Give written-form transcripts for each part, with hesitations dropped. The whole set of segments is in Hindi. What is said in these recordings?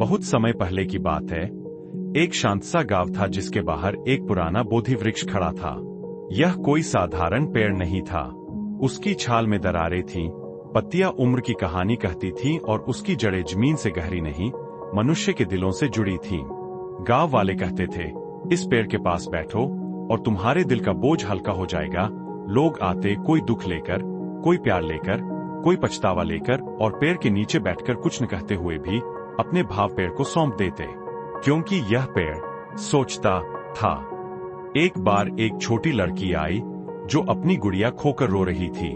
बहुत समय पहले की बात है। एक शांत सा गांव था जिसके बाहर एक पुराना बोधि वृक्ष खड़ा था। यह कोई साधारण पेड़ नहीं था। उसकी छाल में दरारें थीं, पत्तियां उम्र की कहानी कहती थीं और उसकी जड़ें जमीन से गहरी नहीं, मनुष्य के दिलों से जुड़ी थीं। गांव वाले कहते थे, इस पेड़ के पास बैठो और तुम्हारे दिल का बोझ हल्का हो जाएगा। लोग आते, कोई दुख लेकर, कोई प्यार लेकर, कोई पछतावा लेकर, और पेड़ के नीचे बैठकर कुछ न कहते हुए भी अपने भाव पेड़ को सौंप देते, क्योंकि यह पेड़ सोचता था। एक बार एक छोटी लड़की आई जो अपनी गुड़िया खोकर रो रही थी।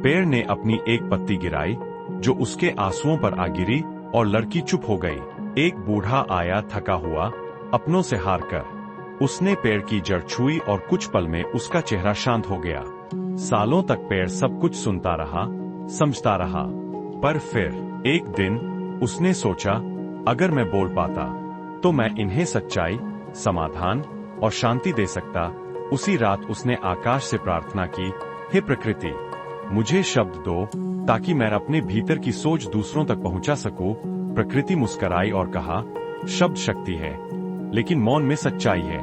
पेड़ ने अपनी एक पत्ती गिराई जो उसके आंसुओं पर आ गिरी और लड़की चुप हो गई। एक बूढ़ा आया थका हुआ, अपनों से हार कर। उसने पेड़ की जड़ छुई और कुछ पल में उसका चेहरा शांत हो गया। सालों तक पेड़ सब कुछ सुनता रहा, समझता रहा, पर फिर एक दिन उसने सोचा, अगर मैं बोल पाता तो मैं इन्हें सच्चाई, समाधान और शांति दे सकता। उसी रात उसने आकाश से प्रार्थना की, हे प्रकृति, मुझे शब्द दो ताकि मैं अपने भीतर की सोच दूसरों तक पहुंचा सकूं। प्रकृति मुस्कुराई और कहा, शब्द शक्ति है, लेकिन मौन में सच्चाई है।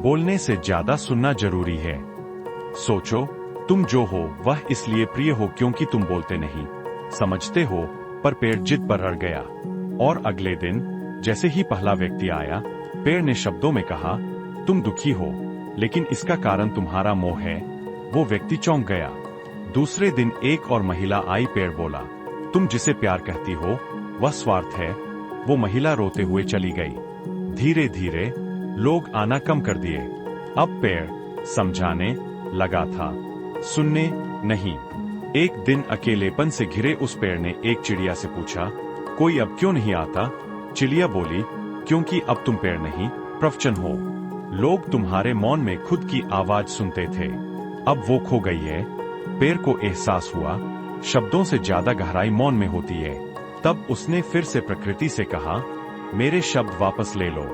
बोलने से ज्यादा सुनना जरूरी है। सोचो, तुम जो हो वह इसलिए प्रिय हो क्योंकि तुम बोलते नहीं, समझते हो। पर पेड़ जिद पर अड़ गया, और अगले दिन जैसे ही पहला व्यक्ति आया, पेड़ ने शब्दों में कहा, तुम दुखी हो, लेकिन इसका कारण तुम्हारा मोह है। वो व्यक्ति चौंक गया। दूसरे दिन एक और महिला आई। पेड़ बोला, तुम जिसे प्यार कहती हो वह स्वार्थ है। वो महिला रोते हुए चली गई। धीरे धीरे लोग आना कम कर दिए। अब पेड़ समझाने लगा था, सुनने नहीं। एक दिन अकेलेपन से घिरे उस पेड़ ने एक चिड़िया से पूछा, कोई अब क्यों नहीं आता? चिड़िया बोली, क्योंकि अब तुम पेड़ नहीं, प्रवचन हो। लोग तुम्हारे मौन में खुद की आवाज सुनते थे, अब वो खो गई है। पेड़ को एहसास हुआ, शब्दों से ज्यादा गहराई मौन में होती है। तब उसने फिर से प्रकृति से कहा, मेरे शब्द वापस ले लो।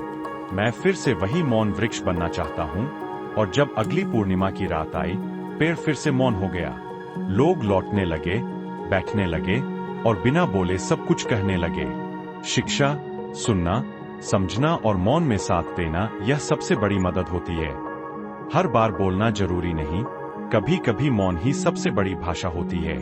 मैं फिर से वही मौन वृक्ष बनना चाहता हूँ। और जब अगली पूर्णिमा की रात आई, पेड़ फिर से मौन हो गया। लोग लौटने लगे, बैठने लगे और बिना बोले सब कुछ कहने लगे। शिक्षा, सुनना, समझना और मौन में साथ देना, यह सबसे बड़ी मदद होती है। हर बार बोलना जरूरी नहीं, कभी कभी मौन ही सबसे बड़ी भाषा होती है।